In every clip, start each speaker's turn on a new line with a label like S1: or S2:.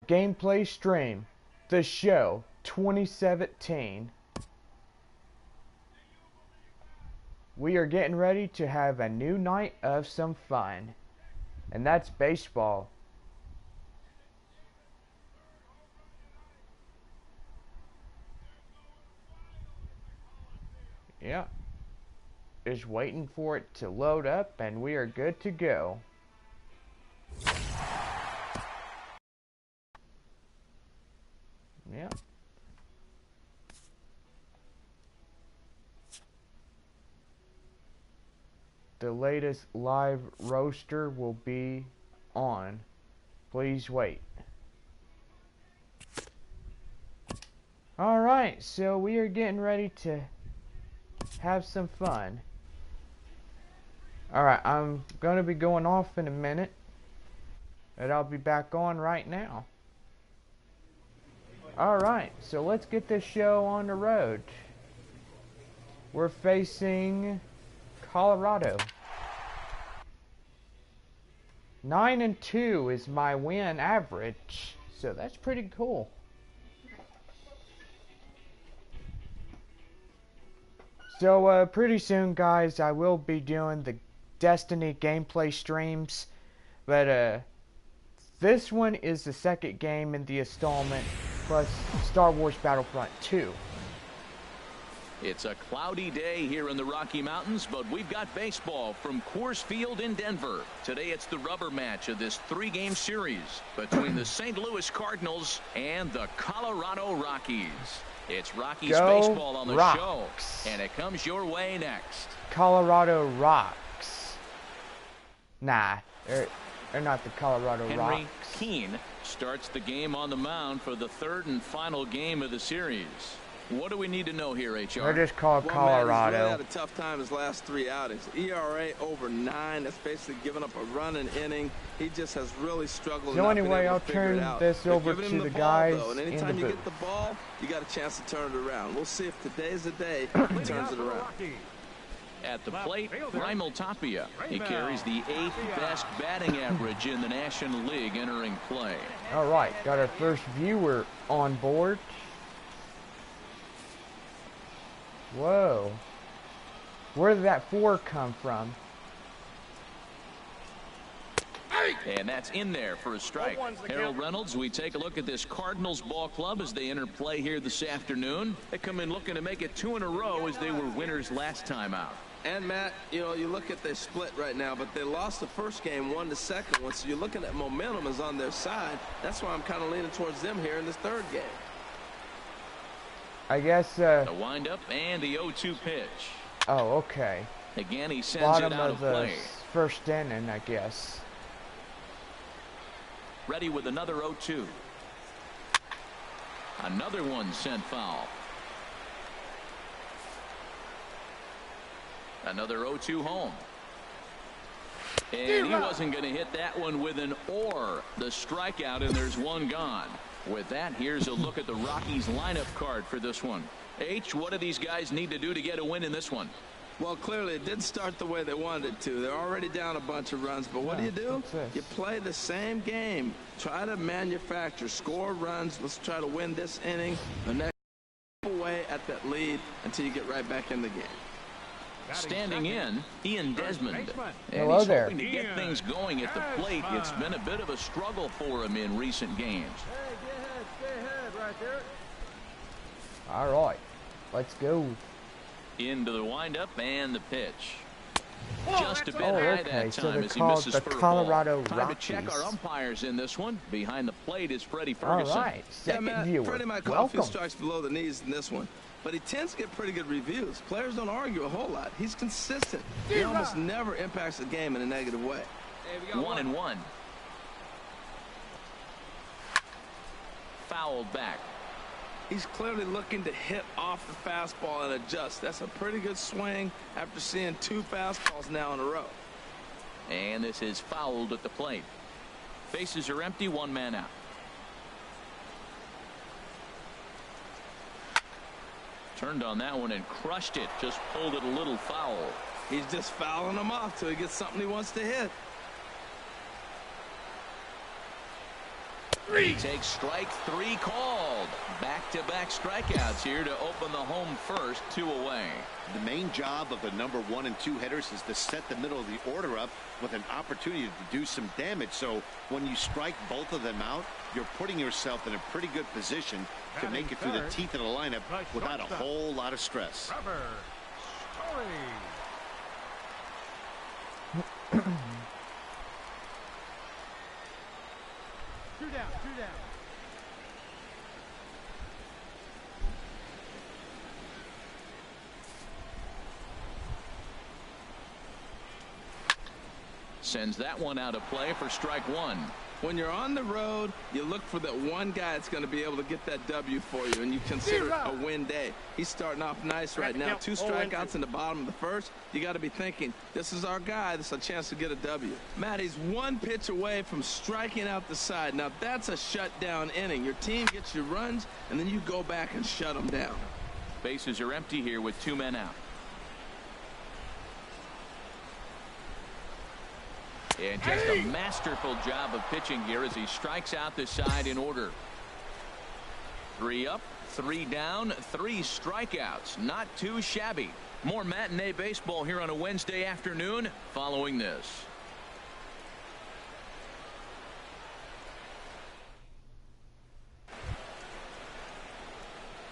S1: Gameplay Stream, the show 2017. We are getting ready to have a new night of some fun, and that's baseball. Yeah, just waiting for it to load up, and we are good to go. Yeah. The latest live roster will be on. Please wait. Alright, so we are getting ready to have some fun. Alright, I'm going to be going off in a minute, and I'll be back on right now. Alright, so let's get this show on the road. We're facing Colorado. 9-2 is my win average, so that's pretty cool. So pretty soon, guys, I will be doing the Destiny gameplay streams, but this one is the second game in the installment, plus Star Wars Battlefront 2.
S2: It's a cloudy day here in the Rocky Mountains, but we've got baseball from Coors Field in Denver. Today it's the rubber match of this three-game series between the St. Louis Cardinals and the Colorado Rockies. It's Rockies baseball on the show, and it comes your way next.
S1: Colorado rocks. Nah, they're not the Colorado Rocks.
S2: Henry Keene starts the game on the mound for the third and final game of the series. What do we need to know here, HR?
S1: They're just called Colorado.
S3: He's really had a tough time his last three outings. ERA over 9. That's basically giving up a run an inning. He just has really struggled.
S1: So anyway, I'll turn this over to the guys
S3: and
S1: in
S3: anytime
S1: the
S3: you
S1: booth.
S3: get the ball, you got a chance to turn it around. We'll see if today's the day he turns it around.
S2: At the plate, Raimel Tapia. He carries the 8th best batting average in the National League entering play.
S1: All right, got our first viewer on board. Whoa. Where did that 4 come from?
S2: And that's in there for a strike. Harold Reynolds, we take a look at this Cardinals ball club as they enter play here this afternoon. They come in looking to make it 2 in a row as they were winners last time out.
S3: And Matt, you know, you look at their split right now, but they lost the first game, won the second one, so you're looking at momentum is on their side. That's why I'm kind of leaning towards them here in this third game.
S1: I guess
S2: the windup and the 0-2 pitch.
S1: Oh, okay.
S2: Again, he sends
S1: Bottom
S2: it out
S1: of
S2: of
S1: the
S2: play.
S1: first inning, I guess.
S2: Ready with another 0-2. Another one sent foul. Another 0-2 home. And he wasn't going to hit that one with an or. The strikeout, and there's one gone. With that, here's a look at the Rockies lineup card for this one. H, what do these guys need to do to get a win in this one?
S3: Well, clearly it didn't start the way they wanted it to. They're already down a bunch of runs, but what do? You play the same game. Try to manufacture, score runs. Let's try to win this inning. The next away at that lead until you get right back in the game.
S2: Standing in, Ian Desmond. And
S1: Hello
S2: he's
S1: there.
S2: hoping to get things going at the plate. It's been a bit of a struggle for him in recent games.
S4: Stay ahead right there.
S1: All right, let's go.
S2: Into the windup and the pitch. Just a bit high
S1: okay,
S2: that
S1: so
S2: time
S1: they're
S2: as he
S1: called
S2: misses
S1: the
S2: for a ball.
S1: Colorado
S2: Time to check
S1: Rockies.
S2: our umpires in this one. Behind the plate is Freddie
S1: All
S2: Ferguson.
S1: right, second
S3: Matt,
S1: viewer.
S3: Freddie might call a few
S1: Welcome.
S3: strikes below the knees in this one, but he tends to get pretty good reviews. Players don't argue a whole lot. He's consistent. He almost never impacts the game in a negative way.
S2: 1-1. Fouled back.
S3: He's clearly looking to hit off the fastball and adjust. That's a pretty good swing after seeing 2 fastballs now in a row.
S2: And this is fouled at the plate. Bases are empty, 1 man out. Turned on that one and crushed it. Just pulled it a little foul.
S3: He's just fouling them off till he gets something he wants to hit.
S2: He takes strike 3 called. Back-to-back strikeouts here to open the home first, 2 away.
S5: The main job of the number 1 and 2 hitters is to set the middle of the order up with an opportunity to do some damage. So when you strike both of them out, you're putting yourself in a pretty good position to make it through the teeth of the lineup without a whole lot of stress.
S4: Two down.
S2: Sends that one out of play for strike 1.
S3: When you're on the road, you look for that one guy that's going to be able to get that W for you, and you consider it a win day. He's starting off nice right now. 2 strikeouts in the bottom of the first. You got to be thinking, this is our guy. This is a chance to get a W. Matt, he's 1 pitch away from striking out the side. Now, that's a shutdown inning. Your team gets your runs, and then you go back and shut them down.
S2: Bases are empty here with 2 men out. And just a masterful job of pitching here as he strikes out the side in order. 3 up, 3 down, 3 strikeouts. Not too shabby. More matinee baseball here on a Wednesday afternoon following this.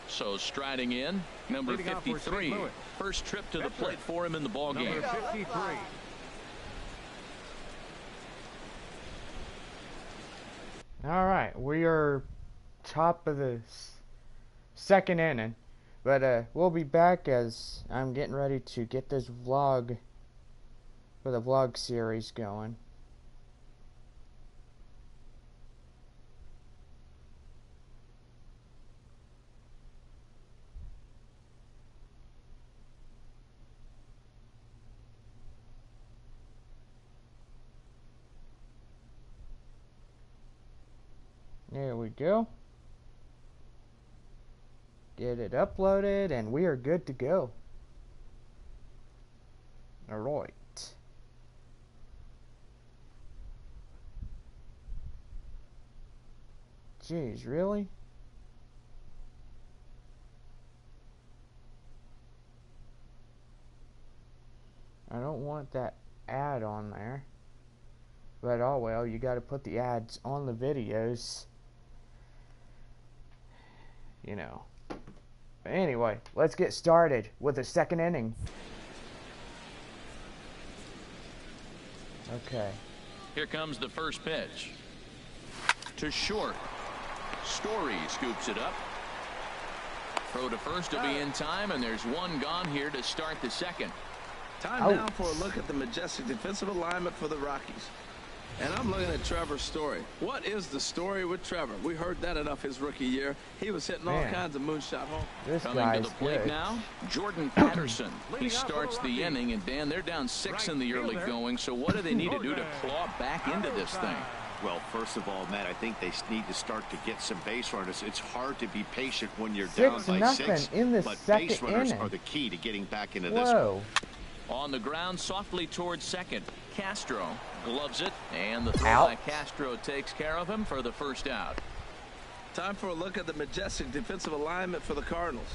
S2: So striding in, number 53. First trip to the plate for him in the ball game.
S4: Number 53.
S1: All right, we are top of the second inning, but we'll be back as I'm getting ready to get this vlog for the vlog series going. There we go. Get it uploaded and we are good to go. Alright. Jeez, really? I don't want that ad on there. But oh well, you gotta put the ads on the videos. You know. But anyway, let's get started with the second inning. Okay.
S2: Here comes the first pitch. To short. Story scoops it up. Throw to first will be in time, and there's 1 gone here to start the second.
S3: Time now for a look at the majestic defensive alignment for the Rockies. And I'm looking at Trevor's story. What is the story with Trevor? We heard that enough his rookie year. He was hitting all kinds of moonshot homes.
S2: Coming to the plate now, Jordan Patterson. He starts the inning, and Dan, they're down 6 in the early going, so what do they need to do to claw back into this thing?
S5: Well, first of all, Matt, I think they need to start to get some base runners. It's hard to be patient when you're down by 6,
S1: in the
S5: but
S1: second
S5: base runners
S1: inning
S5: are the key to getting back into this
S1: one.
S2: On the ground, softly towards second. Castro gloves it, and the throw by Castro takes care of him for the first out.
S3: Time for a look at the majestic defensive alignment for the Cardinals.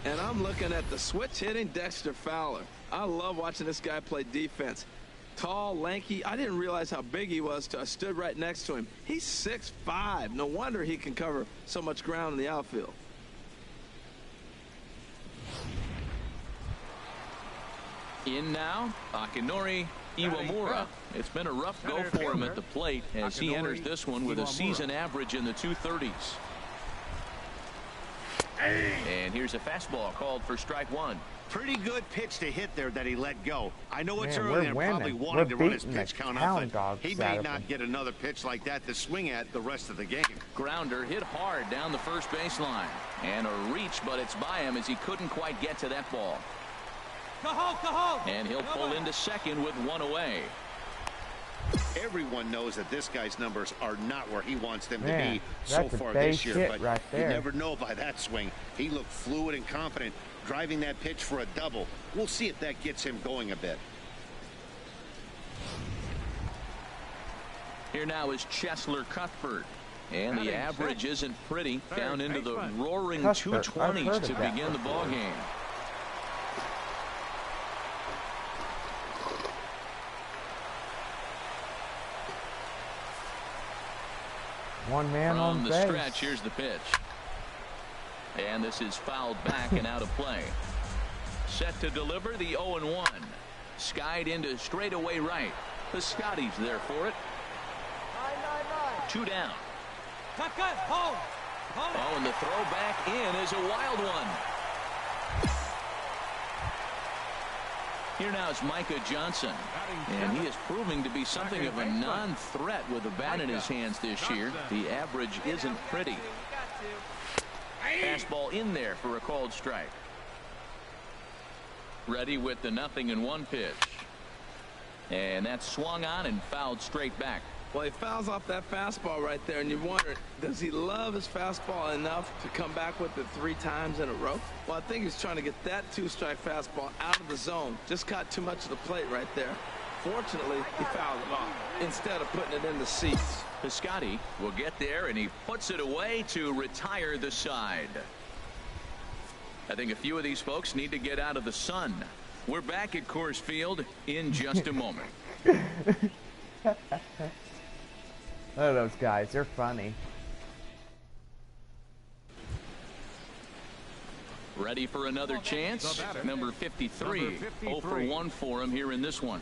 S3: And I'm looking at the switch hitting Dexter Fowler. I love watching this guy play defense. Tall, lanky. I didn't realize how big he was till I stood right next to him. He's 6'5". No wonder he can cover so much ground in the outfield.
S2: In now, Akinori Iwamura. It's been a rough go for him at the plate as he enters this one with a season average in the 230s. And here's a fastball called for strike 1.
S5: Pretty good pitch to hit there that he let go. I know it's
S1: Man,
S5: early and probably wanting to run his pitch count up, but he may not get another pitch like that to swing at the rest of the game.
S2: Grounder hit hard down the first baseline. And a reach, but it's by him as he couldn't quite get to that ball. And he'll pull into second with 1 away.
S5: Everyone knows that this guy's numbers are not where he wants them to be so
S1: that's
S5: far
S1: a
S5: this
S1: base
S5: year,
S1: hit
S5: but
S1: right
S5: you
S1: there.
S5: never know by that swing. He looked fluid and confident driving that pitch for a double. We'll see if that gets him going a bit.
S2: Here now is Cheslor Cuthbert. And the average isn't pretty, down into the roaring
S1: Custer,
S2: 220s to begin the ball game.
S1: One man on
S2: the
S1: base.
S2: stretch, here's the pitch. And this is fouled back and out of play. Set to deliver the 0-1. Skied into straightaway right. Piscotty's there for it. 2 down. Oh, and the throw back in is a wild one. Here now is Micah Johnson, and he is proving to be something of a non-threat with a bat in his hands this year. The average isn't pretty. Fastball in there for a called strike. Ready with the 0-1 pitch. And that's swung on and fouled straight back.
S3: Well, he fouls off that fastball right there, and you wonder, does he love his fastball enough to come back with it 3 times in a row? Well, I think he's trying to get that 2-strike fastball out of the zone. Just caught too much of the plate right there. Fortunately, he fouled it off instead of putting it in the seats.
S2: Piscotty will get there, and he puts it away to retire the side. I think a few of these folks need to get out of the sun. We're back at Coors Field in just a moment.
S1: Oh, those guys, they're funny.
S2: Ready for another chance? Number 53. 0 for 1 for him here in this one.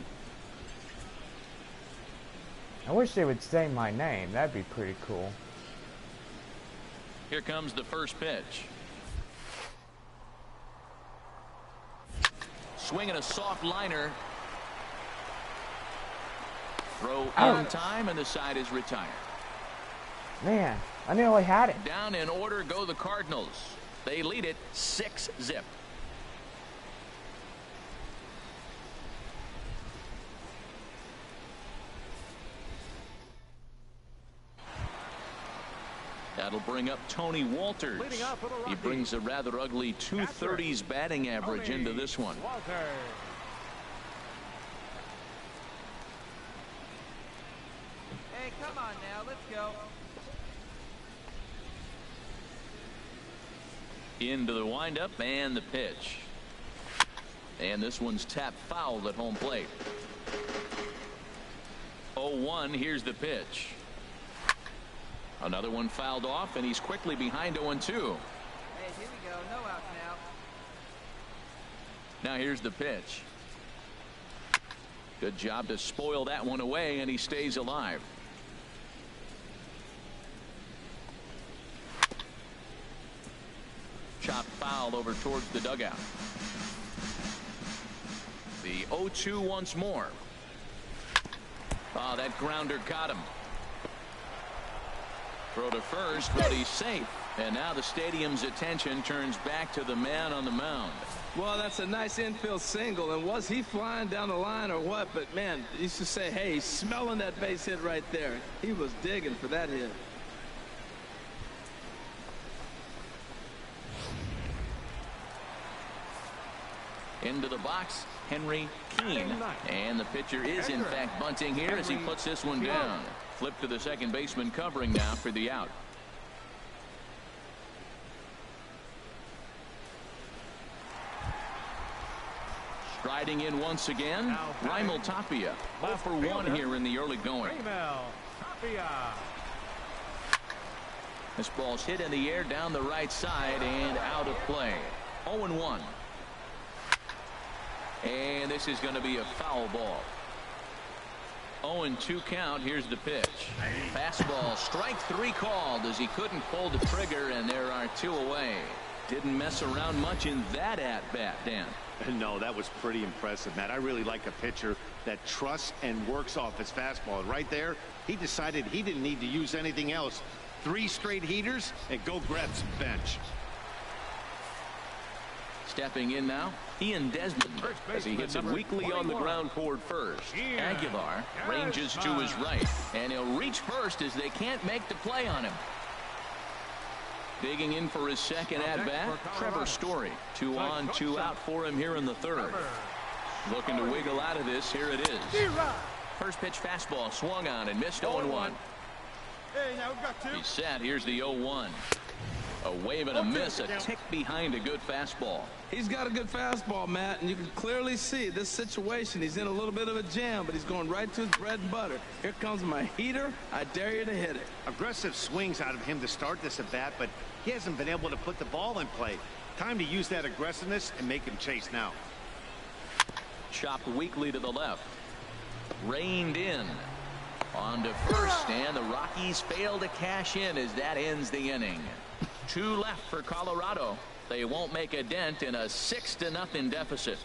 S1: I wish they would say my name. That'd be pretty cool.
S2: Here comes the first pitch. Swinging a soft liner. Throw in time, and the side is retired.
S1: Man, I nearly had it.
S2: Down in order go the Cardinals. They lead it 6-0. That'll bring up Tony Walters. He brings a rather ugly 230s batting average into this one.
S4: Hey, come on now, let's go.
S2: Into the windup and the pitch. And this one's tapped foul at home plate. 0-1, here's the pitch. Another one fouled off, and he's quickly behind 0-2.
S4: Hey, here we go, no outs now.
S2: Now here's the pitch. Good job to spoil that one away, and he stays alive. Chop foul over towards the dugout. The 0-2 once more. Oh, that grounder caught him. Throw to first, but he's safe. And now the stadium's attention turns back to the man on the mound.
S3: Well, that's a nice infield single, and was he flying down the line or what? But man, you used to say, hey, he's smelling that base hit right there. He was digging for that hit.
S2: Into the box, Henry Keene. And the pitcher is in fact bunting here as he puts this one down. Flip to the second baseman covering now for the out. Striding in once again, Raimel Tapia. 0 for 1 here in the early going. This ball's hit in the air down the right side and out of play. 0-1. And this is going to be a foul ball. 0-2 count. Here's the pitch. Fastball, strike 3 called as he couldn't pull the trigger, and there are 2 away. Didn't mess around much in that at-bat, Dan.
S5: No, that was pretty impressive, Matt. I really like a pitcher that trusts and works off his fastball. And right there, he decided he didn't need to use anything else. 3 straight heaters and go grab some bench.
S2: Stepping in now, Ian Desmond, as he hits it weakly on the ground toward first. Aguilar ranges to his right, and he'll reach first as they can't make the play on him. Digging in for his second at-bat, Trevor Story. 2 on, 2 out for him here in the third. Looking to wiggle out of this, here it is. First pitch fastball swung on and missed 0-1. He's set. Here's the 0-1. A wave and a miss, a tick behind a good fastball.
S3: He's got a good fastball, Matt, and you can clearly see this situation. He's in a little bit of a jam, but he's going right to his bread and butter. Here comes my heater. I dare you to hit it.
S5: Aggressive swings out of him to start this at bat, but he hasn't been able to put the ball in play. Time to use that aggressiveness and make him chase now.
S2: Chopped weakly to the left. Reined in. On to first, and the Rockies fail to cash in as that ends the inning. 2 left for Colorado. They won't make a dent in a 6-0 deficit.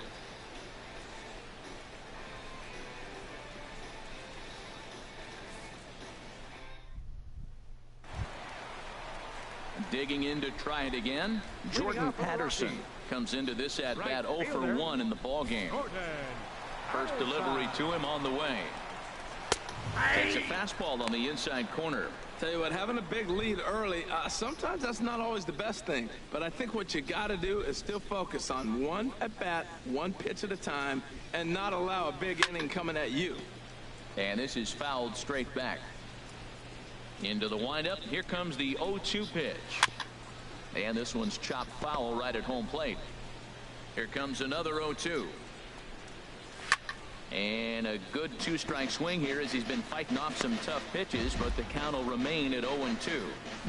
S2: Digging in to try it again. Jordan Patterson comes into this at bat 0 for 1 in the ball game. First delivery to him on the way. Takes a fastball on the inside corner.
S3: Tell you what, having a big lead early, sometimes that's not always the best thing. But I think what you got to do is still focus on one at bat, one pitch at a time, and not allow a big inning coming at you.
S2: And this is fouled straight back. Into the windup. Here comes the 0-2 pitch. And this one's chopped foul right at home plate. Here comes another 0-2. And a good 2-strike swing here as he's been fighting off some tough pitches, but the count will remain at 0-2.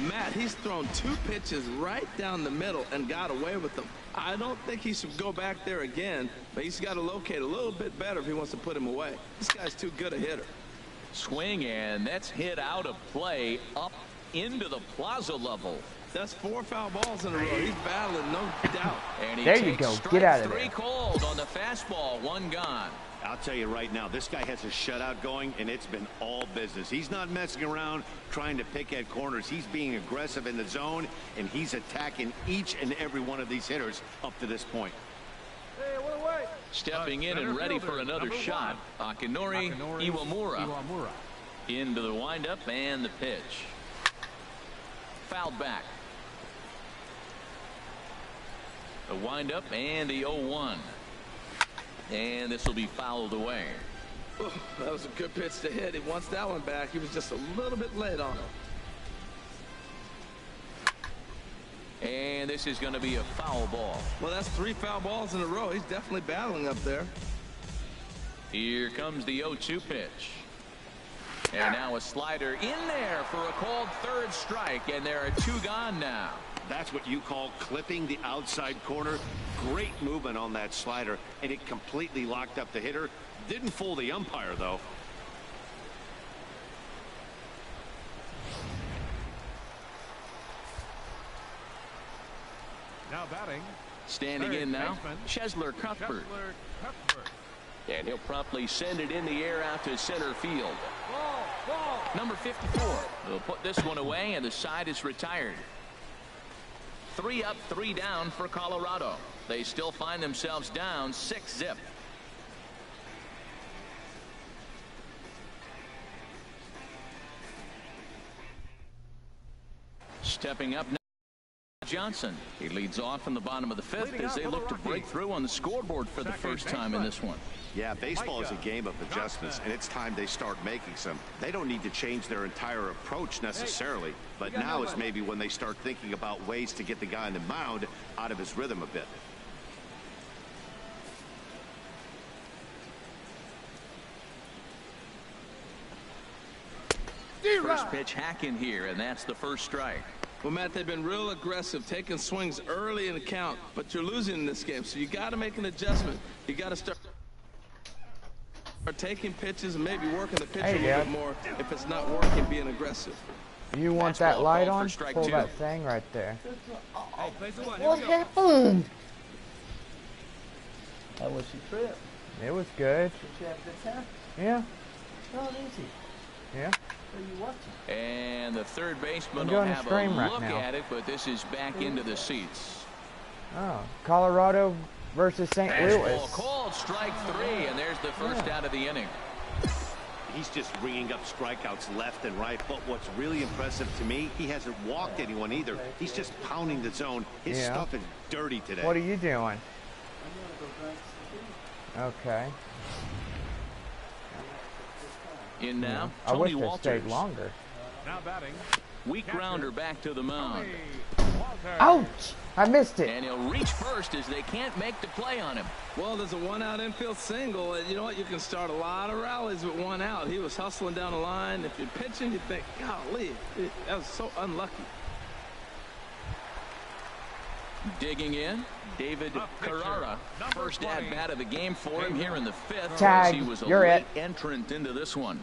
S3: Matt, he's thrown 2 pitches right down the middle and got away with them. I don't think he should go back there again, but he's got to locate a little bit better if he wants to put him away. This guy's too good a hitter.
S2: Swing, and that's hit out of play up into the plaza level.
S3: That's 4 foul balls in a row. He's battling, no doubt.
S2: And he
S1: there
S2: takes
S1: you go.
S2: strike
S1: Get out of
S2: 3
S1: there.
S2: called on the fastball. 1 gone.
S5: I'll tell you right now, this guy has a shutout going, and it's been all business. He's not messing around trying to pick at corners. He's being aggressive in the zone, and he's attacking each and every one of these hitters up to this point.
S2: Stepping in and ready for another shot, Akinori Iwamura. Into the windup and the pitch. Fouled back. The windup and the 0-1. And this will be fouled away.
S3: Oh, that was a good pitch to hit. He wants that one back. He was just a little bit late on it.
S2: And this is going to be a foul ball.
S3: Well, that's 3 foul balls in a row. He's definitely battling up there.
S2: Here comes the 0-2 pitch. And now a slider in there for a called 3rd strike, and there are 2 gone now.
S5: That's what you call clipping the outside corner. Great movement on that slider, and it completely locked up the hitter. Didn't fool the umpire, though.
S6: Now batting.
S2: Standing in now, Chesler Cuthbert. And he'll promptly send it in the air out to center field. Number 54 will put this one away, and the side is retired. 3 up, 3 down for Colorado. They still find themselves down 6-0. Stepping up now, Johnson. He leads off in the bottom of the 5th as they look to break through on the scoreboard for the first time in this one.
S5: Yeah, baseball is a game of adjustments, and it's time they start making some. They don't need to change their entire approach necessarily, but now is maybe when they start thinking about ways to get the guy on the mound out of his rhythm a bit.
S2: First pitch hack in here, and that's the 1st strike.
S3: Well, Matt, they've been real aggressive, taking swings early in the count, but you're losing in this game, so you got to make an adjustment. You got to start taking pitches and maybe working the pitch a little bit more. If it's not working, being aggressive.
S1: You want that light on? Pull that thing right there.
S6: What happened?
S7: How was your trip?
S1: It was good.
S7: Did you have a good time?
S1: Yeah.
S7: Oh, easy.
S1: Yeah.
S7: What are you watching?
S2: And the 3rd baseman
S1: I'm
S2: will
S1: doing a
S2: have
S1: stream
S2: a
S1: right
S2: look
S1: now.
S2: at it, but this is back into the seats.
S1: Oh, Colorado versus St. Louis.
S2: Fastball called strike 3, and there's the first out of the inning.
S5: He's just ringing up strikeouts left and right, but what's really impressive to me, he hasn't walked anyone either. He's just pounding the zone. His stuff is dirty today.
S1: What are you doing? Okay.
S2: In now,
S1: I wish
S2: Tony
S1: they
S2: Walters.
S1: stayed longer.
S6: Now batting.
S2: Weak grounder back to the mound.
S1: Ouch! I missed it.
S2: And he'll reach first as they can't make the play on him.
S3: Well, there's a one-out infield single, and you know what? You can start a lot of rallies with one out. He was hustling down the line. If you're pitching, you think, golly, that was so unlucky.
S2: Digging in, David Carrara. First at-bat of the game for him here in the fifth.
S1: Tag.
S2: He was a
S1: You're
S2: late
S1: it.
S2: entrant into this one.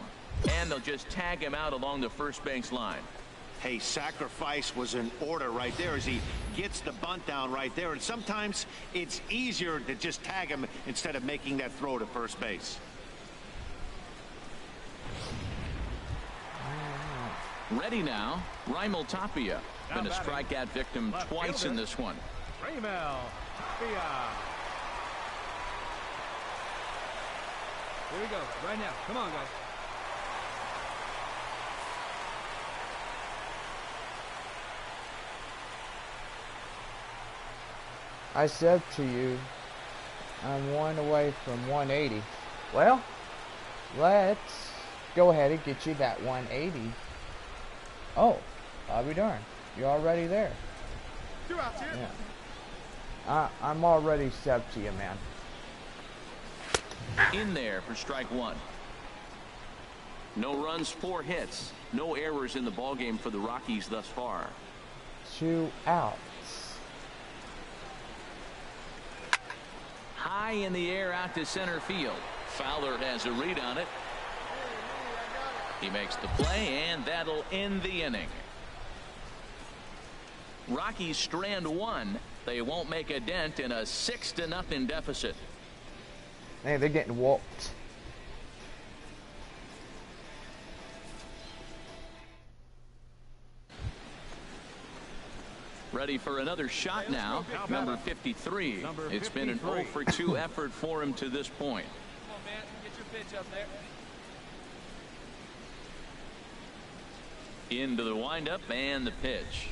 S2: And they'll just tag him out along the first base line.
S5: Hey, sacrifice was in order right there as he gets the bunt down right there. And sometimes it's easier to just tag him instead of making that throw to first base.
S2: Ready now, Raimel Tapia. Been a strikeout victim twice in this one.
S6: Raimel Tapia.
S4: Here we go. Right now. Come on, guys.
S1: I said to you, I'm one away from 180. Well, let's go ahead and get you that 180. Oh, I'll be darned. You're already there.
S6: 2 outs here.
S1: Yeah. I'm already sub to you, man.
S2: In there for strike one. No runs, 4 hits. No errors in the ballgame for the Rockies thus far.
S1: 2 outs.
S2: High in the air out to center field. Fowler has a read on it. He makes the play, and that'll end the inning. Rockies strand 1. They won't make a dent in a 6-0 deficit.
S1: Hey, they're getting walked.
S2: Ready for another shot now. Number 53. It's been an 0 for 2 effort for him to this point.
S4: Come on, man. Get your pitch up there.
S2: Into the windup and the pitch.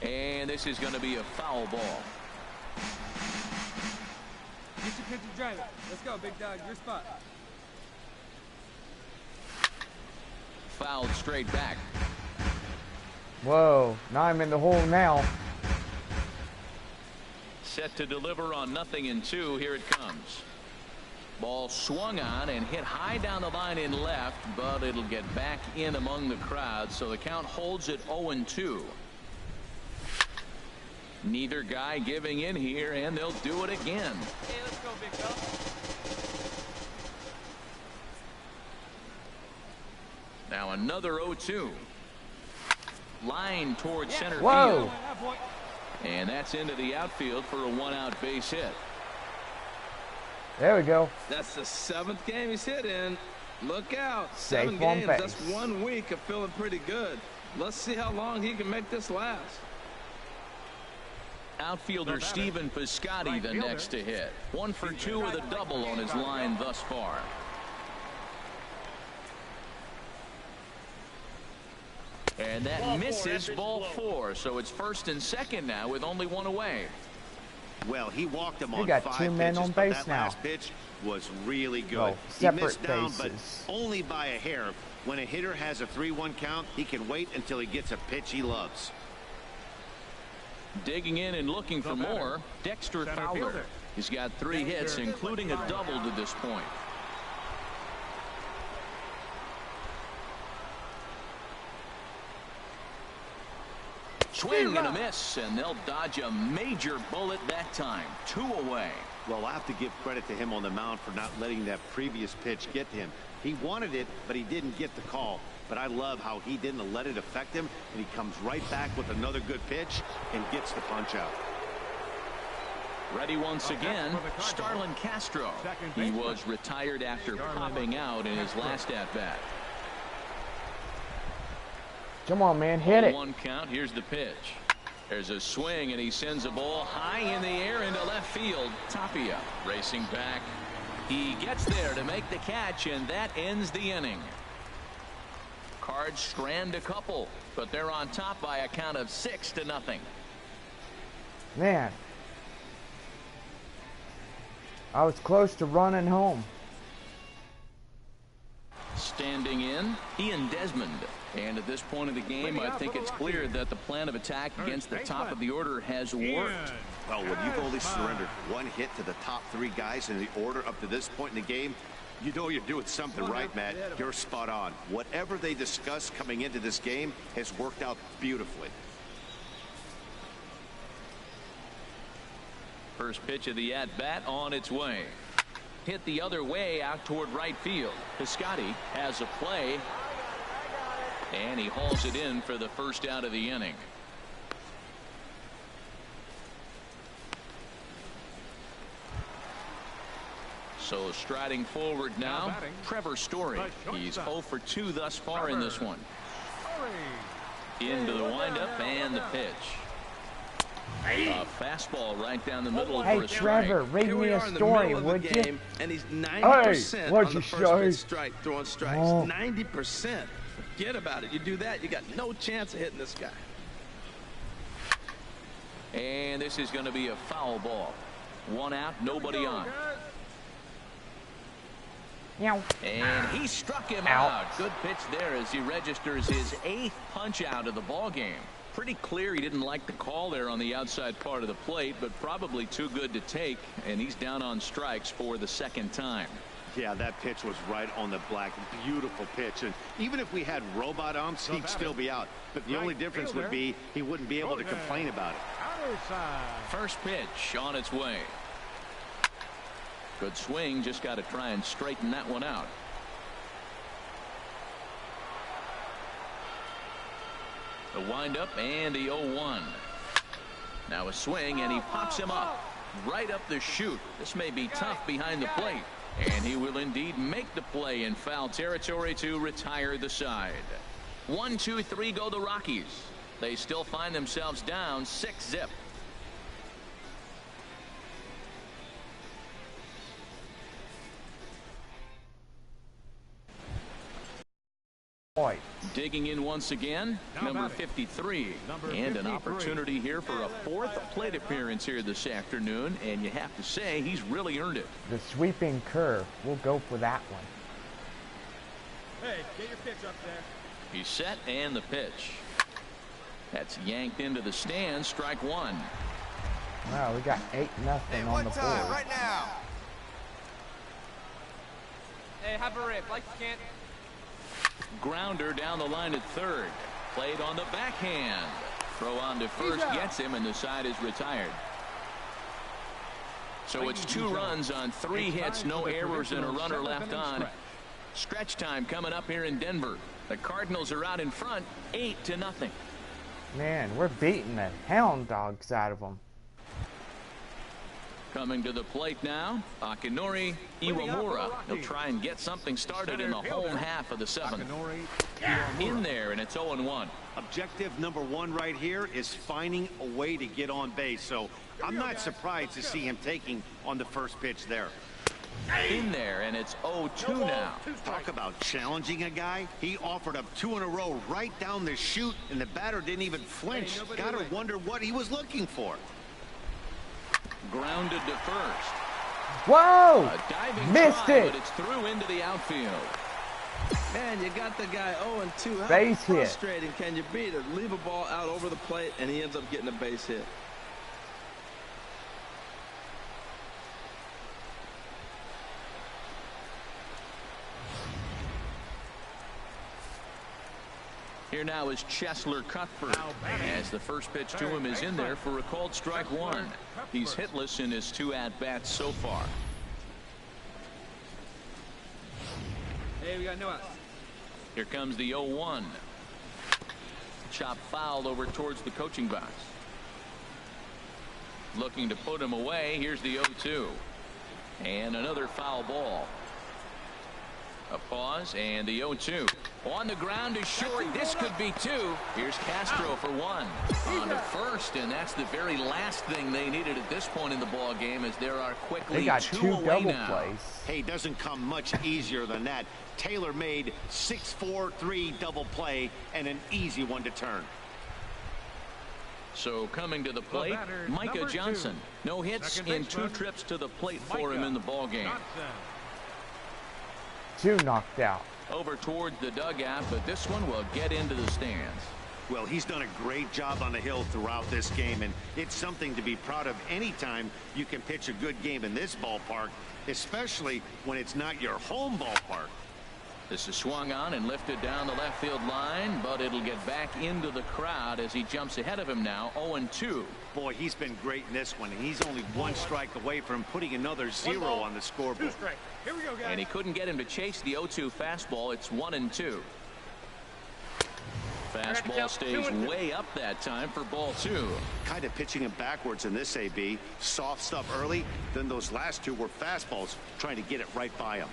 S2: And this is going to be a foul ball.
S4: Get your pitch and drive it. Let's go, big dog. Your spot.
S2: Fouled straight back.
S1: Whoa, now I'm in the hole now.
S2: Set to deliver on 0-2. Here it comes. Ball swung on and hit high down the line in left, but it'll get back in among the crowd, so the count holds at 0-2. Neither guy giving in here, and they'll do it again.
S4: Hey, let's go, big dog.
S2: Now another 0-2. Line towards center
S1: Whoa.
S2: field. And that's into the outfield for a 1-out base hit.
S1: There we go.
S3: That's the 7th game he's hit in. Look out.
S1: Safe
S3: 7
S1: on
S3: games.
S1: base.
S3: That's 1 week of feeling pretty good. Let's see how long he can make this last.
S2: Outfielder Stephen Piscotty the next to hit. 1 for 2 with a double on his line thus far. And that misses ball 4, so it's 1st and 2nd now with only 1 away.
S5: Well, he walked him
S1: You
S5: on
S1: got
S5: 5
S1: 2 men
S5: pitches,
S1: on
S5: but
S1: base
S5: that
S1: now.
S5: last pitch was really good.
S1: Oh,
S5: He
S1: separate
S5: missed down, but
S1: bases.
S5: only by a hair. When a hitter has a 3-1 count, he can wait until he gets a pitch he loves.
S2: Digging in and looking for more, Dexter Fowler. He's got 3 hits, including a double to this point. Swing and a miss, and they'll dodge a major bullet that time. 2 away.
S5: Well, I have to give credit to him on the mound for not letting that previous pitch get to him. He wanted it, but he didn't get the call. But I love how he didn't let it affect him, and he comes right back with another good pitch and gets the punch out.
S2: Ready once again, Starlin Castro. He was retired after popping out in his last at-bat.
S1: Come on, man, hit it.
S2: 1 count. Here's the pitch. There's a swing, and he sends a ball high in the air into left field. Tapia racing back. He gets there to make the catch, and that ends the inning. Cards strand a couple, but they're on top by a count of 6-0.
S1: Man, I was close to running home.
S2: Standing in, Ian Desmond. And at this point of the game, I think it's clear that the plan of attack against the top of the order has worked.
S5: Well, when you've only surrendered one hit to the top three guys in the order up to this point in the game, you know you're doing something right, Matt. You're spot on. Whatever they discussed coming into this game has worked out beautifully.
S2: First pitch of the at-bat on its way. Hit the other way out toward right field. Piscotty has a play. And he hauls it in for the first out of the inning. So striding forward now, Trevor Story. He's 0 for 2 thus far in this one. Into the windup and the pitch. A fastball right down the middle for a strike.
S1: Trevor, read me a story, would you?
S3: And he's 90% on the first pitch strike, throwing strikes. 90%. Forget about it. You do that, you got no chance of hitting this guy.
S2: And this is going to be a foul ball. 1 out, nobody on. And he struck him out. Good pitch there as he registers his 8th punch out of the ball game. Pretty clear he didn't like the call there on the outside part of the plate, but probably too good to take, and he's down on strikes for the 2nd time.
S5: Yeah, that pitch was right on the black. Beautiful pitch. And even if we had robot umps, he'd still be out. But the only difference would be he wouldn't be able to complain about it.
S2: First pitch on its way. Good swing. Just got to try and straighten that one out. The windup and the 0-1. Now a swing, and he pops him up right up the chute. This may be tough behind the plate. And he will indeed make the play in foul territory to retire the side. 1, 2, 3 go the Rockies. They still find themselves down 6-zip. Digging in once again, number 53. And an opportunity here for a 4th plate appearance here this afternoon. And you have to say he's really earned it.
S1: The sweeping curve. We'll go for that one.
S4: Hey, get your pitch up there.
S2: He's set and the pitch. That's yanked into the stand. Strike 1.
S1: Wow, we got 8-0 on the board.
S6: Right now.
S4: Hey, have a rip like you can't.
S2: Grounder down the line at third. Played on the backhand. Throw on to first gets him, and the side is retired. So it's 2 runs on 3 hits, no errors, and a runner left on. Stretch time coming up here in Denver. The Cardinals are out in front, 8-0.
S1: Man, we're beating the hound dogs out of them.
S2: Coming to the plate now, Akinori Iwamura. He'll try and get something started in the home half of the 7th. In there, and it's 0-1.
S5: Objective number 1 right here is finding a way to get on base. So I'm not surprised to see him taking on the first pitch there.
S2: In there, and it's 0-2 now.
S5: Talk about challenging a guy. He offered up 2 in a row right down the chute, and the batter didn't even flinch. Gotta wonder what he was looking for.
S2: Grounded to first.
S1: Whoa!
S2: A diving
S1: Missed
S2: try,
S1: it.
S2: but it's through into the outfield.
S3: Man, you got the guy 0-2. How
S1: Base hit.
S3: frustrating can you be to leave a ball out over the plate and he ends up getting a base hit?
S2: Here now is Chesler Cuthbert, as the first pitch to him is in there for a called strike 1. He's hitless in his 2 at-bats so far.
S4: Hey, we got no outs.
S2: Here comes the 0-1. Chop fouled over towards the coaching box. Looking to put him away. Here's the 0-2. And another foul ball. A pause, and the 0-2. On the ground is short. This could be 2. Here's Castro for 1. On to first, and that's the very last thing they needed at this point in the ball game, as there are quickly
S1: They got
S2: 2
S1: 2
S2: away
S1: double
S2: now.
S1: plays.
S5: Hey, doesn't come much easier than that. Taylor made 6-4-3 double play and an easy one to turn.
S2: So coming to the plate, Micah Johnson. No hits in 2 trips to the plate for him in the ball game.
S1: 2 knocked out.
S2: Over toward the dugout, but this one will get into the stands.
S5: Well, he's done a great job on the hill throughout this game, and it's something to be proud of anytime you can pitch a good game in this ballpark, especially when it's not your home ballpark.
S2: This is swung on and lifted down the left field line, but it'll get back into the crowd as he jumps ahead of him now, 0-2.
S5: Boy, he's been great in this one, and he's only one strike away from putting another 0 on the scoreboard.
S6: Here we go, guys.
S2: And he couldn't get him to chase the 0-2 fastball. It's 1-2. Fastball stays way up that time for ball 2.
S5: Kind of pitching him backwards in this AB. Soft stuff early, then those last 2 were fastballs, trying to get it right by him.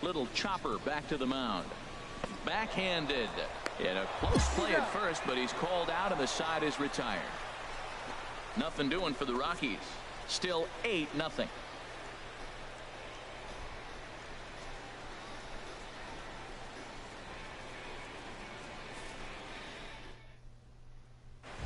S2: Little chopper back to the mound. Backhanded. In a close play at first, but he's called out and the side is retired. Nothing doing for the Rockies. Still 8-0.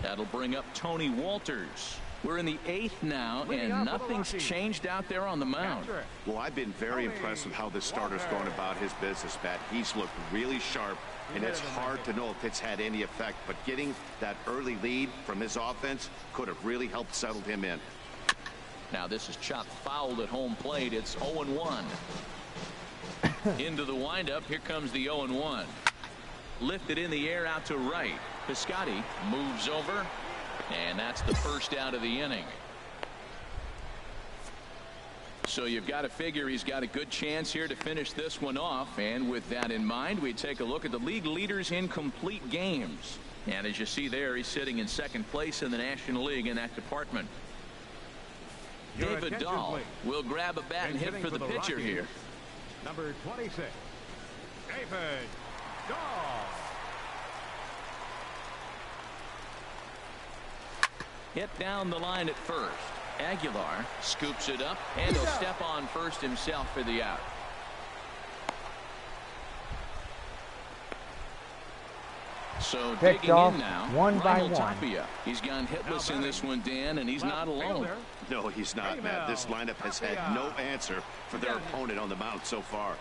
S2: That'll bring up Tony Walters. We're in the 8th now, and nothing's changed out there on the mound.
S5: Well, I've been very impressed with how this starter's going about his business, Matt. He's looked really sharp, and it's hard to know if it's had any effect, but getting that early lead from his offense could have really helped settle him in.
S2: Now this is chopped foul at home plate. It's 0-1. Into the windup. Here comes the 0-1. Lifted in the air out to right. Piscotty moves over. And that's the first out of the inning. So you've got to figure he's got a good chance here to finish this one off. And with that in mind, we take a look at the league leaders in complete games. And as you see there, he's sitting in second place in the National League in that department. David Dahl will grab a bat and hit for the pitcher here.
S6: Number 26, David Dahl.
S2: Hit down the line at first. Aguilar scoops it up, and he'll step on first himself for the out. So digging in now,
S1: one by one.
S2: Tapia. He's gone hitless in this one, Dan, and he's not alone.
S5: No, he's not, Matt. This lineup has had no answer for their opponent on the mound so far.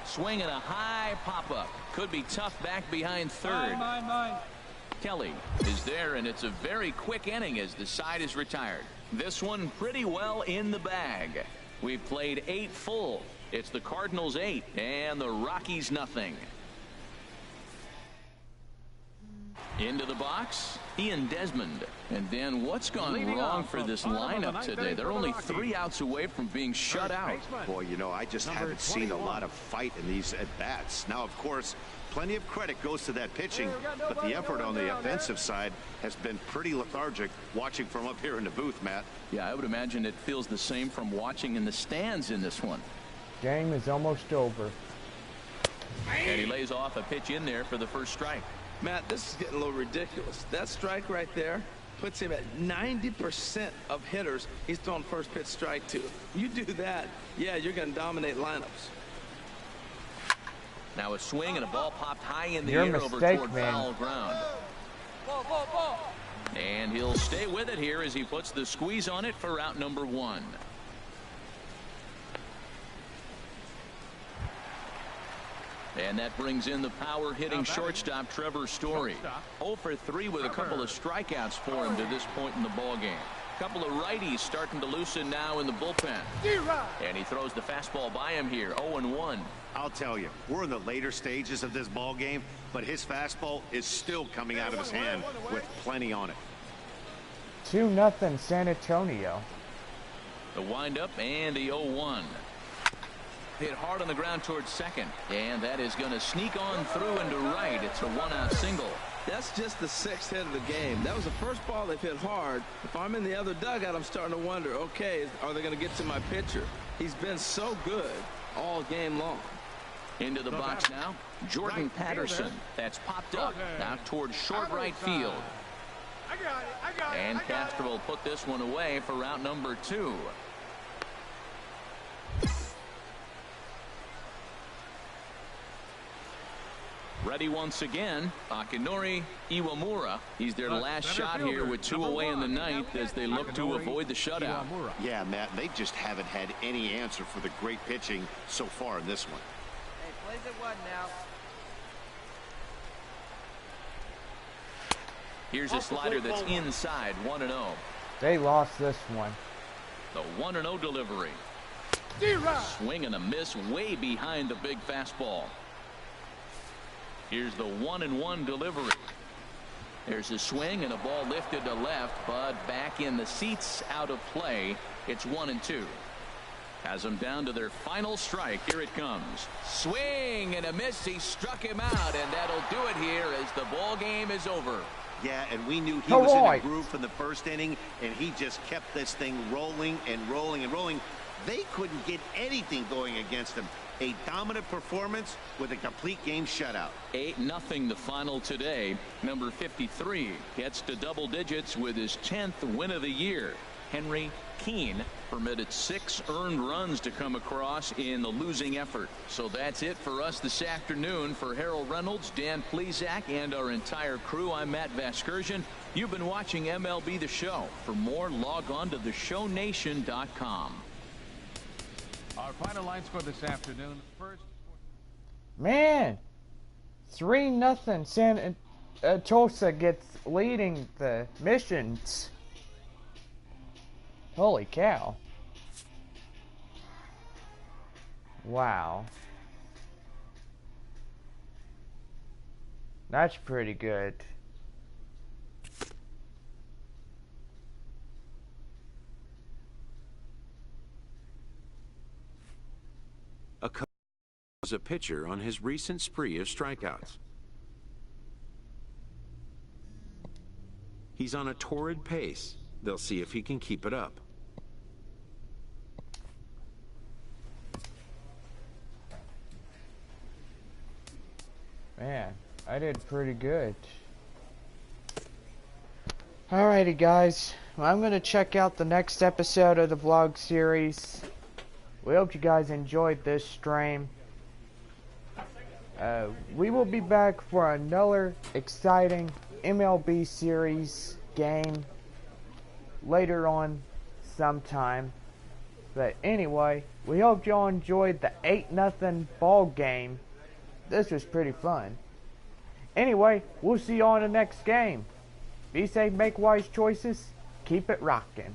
S2: Swinging a high pop-up. Could be tough back behind third. Kelly is there, and it's a very quick inning as the side is retired. This one pretty well in the bag. We've played 8 full. It's the Cardinals 8 and the Rockies nothing. Into the box, Ian Desmond. And Dan, what's gone wrong for this lineup today? They're only 3 outs away from being shut out.
S5: Boy, you know, I just haven't seen a lot of fight in these at-bats. Now, of course, plenty of credit goes to that pitching, but the effort on the offensive side has been pretty lethargic watching from up here in the booth, Matt.
S2: Yeah, I would imagine it feels the same from watching in the stands in this one.
S1: Game is almost over.
S2: And he lays off a pitch in there for the first strike.
S3: Matt, this is getting a little ridiculous. That strike right there puts him at 90% of hitters he's thrown first pitch strike to. You do that, yeah, you're going to dominate lineups.
S2: Now a swing and a ball popped high in the air over toward foul ground. And he'll stay with it here as he puts the squeeze on it for out number 1. And that brings in the power-hitting shortstop Trevor Story. 0 for 3 with a couple of strikeouts for him to this point in the ballgame. A couple of righties starting to loosen now in the bullpen. And he throws the fastball by him here, 0-1.
S5: I'll tell you, we're in the later stages of this ball game, but his fastball is still coming out of his hand with plenty on it.
S1: 2-0 San Antonio.
S2: The windup and the 0-1. Hit hard on the ground towards second, and that is going to sneak on through into right. It's a 1-out single.
S3: That's just the 6th hit of the game. That was the first ball they've hit hard. If I'm in the other dugout, I'm starting to wonder, okay, are they going to get to my pitcher? He's been so good all game long.
S2: Into the box now, Jordan Patterson. That's popped up out towards short right field. And Castro will put this one away for route number 2. Ready once again, Akinori Iwamura. He's their last shot here with 2 away in the ninth as they look to avoid the shutout.
S5: Yeah, Matt, they just haven't had any answer for the great pitching so far in this one.
S8: Hey, plays at 1 now.
S2: Here's a slider that's inside, 1-0.
S1: They lost this one.
S2: The 1-0 delivery. Swing and a miss way behind the big fastball. Here's the 1-1 delivery. There's a swing and a ball lifted to left, but back in the seats, out of play. It's 1-2. Has them down to their final strike. Here it comes. Swing and a miss. He struck him out, and that'll do it here as the ball game is over.
S5: Yeah, and we knew he was in a groove from the first inning, and he just kept this thing rolling and rolling and rolling. They couldn't get anything going against him. A dominant performance with a complete game shutout.
S2: 8-0 the final today. Number 53 gets to double digits with his 10th win of the year. Henry Keene permitted 6 earned runs to come across in the losing effort. So that's it for us this afternoon. For Harold Reynolds, Dan Plesac, and our entire crew, I'm Matt Vasgersian. You've been watching MLB The Show. For more, log on to theshownation.com.
S6: Our final line score this afternoon. First,
S1: Man, 3-0. San Tulsa gets leading the missions. Holy cow. Wow. That's pretty good.
S9: A coach was a pitcher on his recent spree of strikeouts. He's on a torrid pace. They'll see if he can keep it up.
S1: Man, I did pretty good. Alrighty guys, well, I'm going to check out the next episode of the vlog series. We hope you guys enjoyed this stream. We will be back for another exciting MLB series game later on sometime. But anyway, we hope y'all enjoyed the 8-0 ball game. This was pretty fun. Anyway, we'll see y'all in the next game. Be safe, make wise choices, keep it rocking.